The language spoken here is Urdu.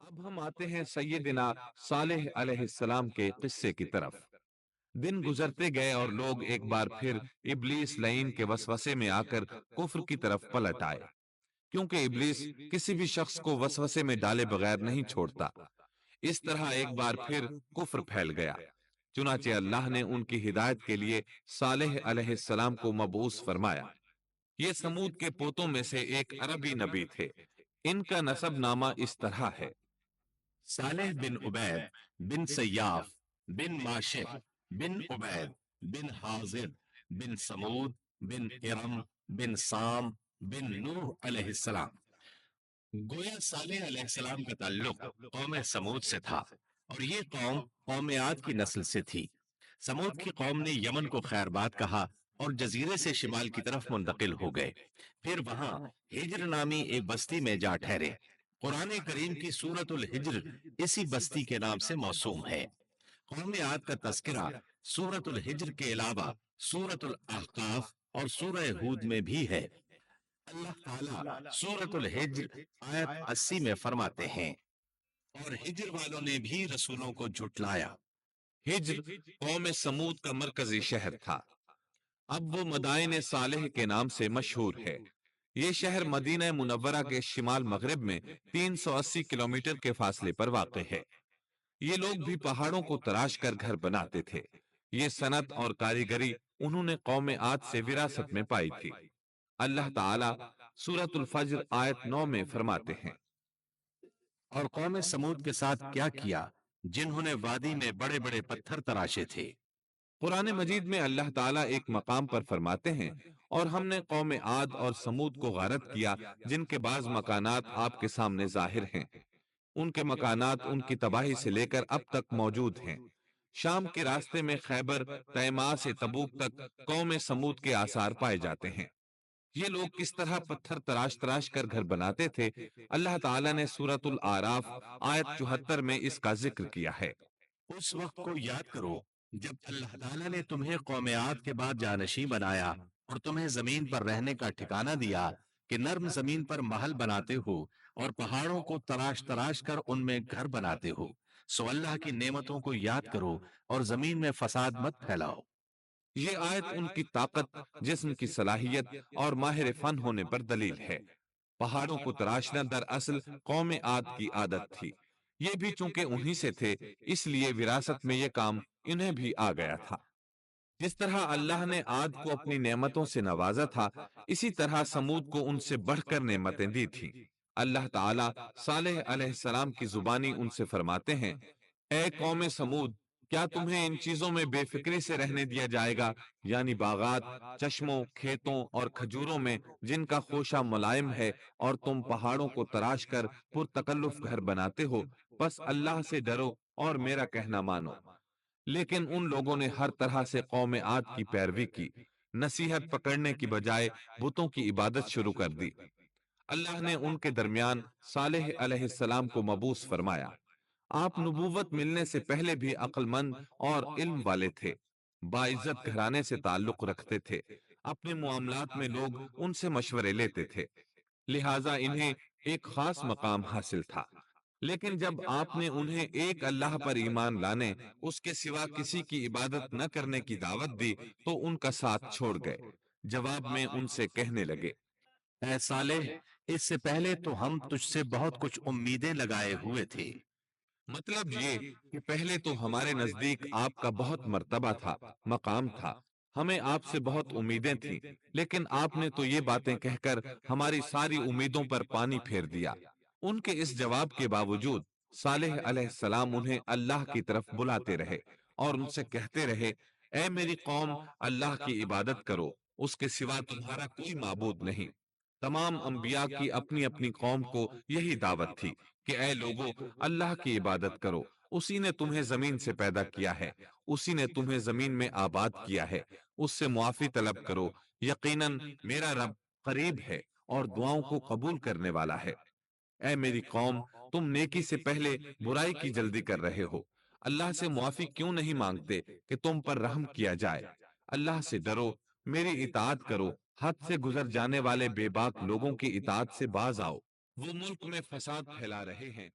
اب ہم آتے ہیں سیدنا صالح علیہ السلام کے قصے کی طرف۔ دن گزرتے گئے اور لوگ ایک بار پھر ابلیس لعین کے وسوسے میں آ کر کفر کی طرف پلٹ آئے، کیونکہ ابلیس کسی بھی شخص کو وسوسے میں ڈالے بغیر نہیں چھوڑتا۔ اس طرح ایک بار پھر کفر پھیل گیا، چنانچہ اللہ نے ان کی ہدایت کے لیے صالح علیہ السلام کو مبعوث فرمایا۔ یہ سمود کے پوتوں میں سے ایک عربی نبی تھے۔ ان کا نسب نامہ اس طرح ہے: صالح بن عبید بن سیاف بن ماشع بن عبید بن حاضر بن سمود بن ارم بن سام بن نوح علیہ السلام۔ گویا صالح علیہ السلام کا تعلق قوم سمود سے تھا، اور یہ قوم قوم عاد کی نسل سے تھی۔ سمود کی قوم نے یمن کو خیر بات کہا اور جزیرے سے شمال کی طرف منتقل ہو گئے، پھر وہاں ہجر نامی ایک بستی میں جا ٹھہرے۔ قرآن کریم کی سورۃ الحجر اسی بستی کے نام سے موسوم ہے۔ قوم عاد کا تذکرہ سورۃ الحجر کے علاوہ سورۃ الاحقاف اور سورہ ہود میں بھی ہے۔ اللہ تعالیٰ سورۃ الحجر آیت 80 میں فرماتے ہیں، اور ہجر والوں نے بھی رسولوں کو جھٹلایا۔ ہجر قوم سمود کا مرکزی شہر تھا۔ اب وہ مدائن صالح کے نام سے مشہور ہے۔ یہ شہر مدینہ منورہ کے شمال مغرب میں 380 کلومیٹر کے فاصلے پر واقع ہے۔ یہ لوگ بھی پہاڑوں کو تراش کر گھر بناتے تھے۔ یہ صنعت اور کاریگری انہوں نے قوم عاد سے وراثت میں پائی تھی۔ اللہ تعالیٰ سورۃ الفجر آیت 9 میں فرماتے ہیں: اور قوم سمود کے ساتھ کیا کیا جنہوں نے وادی میں بڑے بڑے پتھر تراشے تھے۔ قرآن مجید میں اللہ تعالیٰ ایک مقام پر فرماتے ہیں: اور ہم نے قوم عاد اور سمود کو غارت کیا جن کے بعض مکانات آپ کے سامنے ظاہر ہیں۔ ان کے مکانات ان کی تباہی سے لے کر اب تک موجود ہیں۔ شام کے راستے میں خیبر، تیماء سے تبوک تک قوم سمود کے آثار پائے جاتے ہیں۔ یہ لوگ کس طرح پتھر تراش تراش کر گھر بناتے تھے، اللہ تعالیٰ نے سورۃ الاعراف آیت 74 میں اس کا ذکر کیا ہے۔ اس وقت کو یاد کرو جب اللہ تعالیٰ نے تمہیں قوم عاد کے بعد جانشین بنایا اور تمہیں زمین پر رہنے کا ٹھکانہ دیا کہ نرم زمین پر محل بناتے ہو اور پہاڑوں کو تراش تراش کر ان میں گھر بناتے ہو۔ سو اللہ کی نعمتوں کو یاد کرو اور زمین میں فساد مت پھیلاؤ۔ یہ آیت ان کی طاقت، جسم کی صلاحیت اور ماہر فن ہونے پر دلیل ہے۔ پہاڑوں کو تراشنا دراصل قوم عاد کی عادت تھی۔ یہ بھی چونکہ انہی سے تھے، اس لیے وراثت میں یہ کام انہیں بھی آ گیا تھا۔ جس طرح اللہ نے عاد کو اپنی نعمتوں سے نوازا تھا، اسی طرح سمود کو ان سے بڑھ کر نعمتیں دی تھیں۔ اللہ تعالیٰ صالح علیہ السلام کی زبانی ان سے فرماتے ہیں: اے قوم سمود، کیا تمہیں ان چیزوں میں بے فکری سے رہنے دیا جائے گا، یعنی باغات، چشموں، کھیتوں اور کھجوروں میں جن کا خوشہ ملائم ہے، اور تم پہاڑوں کو تراش کر پرتکلف گھر بناتے ہو؟ بس اللہ سے ڈرو اور میرا کہنا مانو۔ لیکن ان لوگوں نے ہر طرح سے قوم عاد کی پیروی کی، نصیحت پکڑنے کی بجائے بتوں کی عبادت شروع کر دی۔ اللہ نے ان کے درمیان صالح علیہ السلام کو مبعوث فرمایا۔ آپ نبوت ملنے سے پہلے بھی عقل مند اور علم والے تھے، باعزت گھرانے سے تعلق رکھتے تھے، اپنے معاملات میں لوگ ان سے مشورے لیتے تھے، لہٰذا انہیں ایک خاص مقام حاصل تھا۔ لیکن جب آپ نے انہیں ایک اللہ پر ایمان لانے، اس کے سوا کسی کی عبادت نہ کرنے کی دعوت دی تو ان کا ساتھ چھوڑ گئے۔ جواب میں ان سے کہنے لگے: اے صالح، اس سے پہلے تو ہم تجھ سے بہت کچھ امیدیں لگائے ہوئے تھے۔ مطلب یہ کہ پہلے تو ہمارے نزدیک آپ کا بہت مرتبہ تھا، مقام تھا، ہمیں آپ سے بہت امیدیں تھیں، لیکن آپ نے تو یہ باتیں کہہ کر ہماری ساری امیدوں پر پانی پھیر دیا۔ ان کے اس جواب کے باوجود صالح علیہ السلام انہیں اللہ کی طرف بلاتے رہے اور ان سے کہتے رہے: اے میری قوم، اللہ کی عبادت کرو، اس کے سوا تمہارا کوئی معبود نہیں۔ تمام انبیاء کی اپنی اپنی قوم کو یہی دعوت تھی کہ اے لوگو، اللہ کی عبادت کرو، اسی نے تمہیں زمین سے پیدا کیا ہے، اسی نے تمہیں زمین میں آباد کیا ہے، اس سے معافی طلب کرو، یقیناً میرا رب قریب ہے اور دعاؤں کو قبول کرنے والا ہے۔ اے میری قوم، تم نیکی سے پہلے برائی کی جلدی کر رہے ہو، اللہ سے معافی کیوں نہیں مانگتے کہ تم پر رحم کیا جائے؟ اللہ سے ڈرو، میری اطاعت کرو، حد سے گزر جانے والے بے باک لوگوں کی اطاعت سے باز آؤ، وہ ملک میں فساد پھیلا رہے ہیں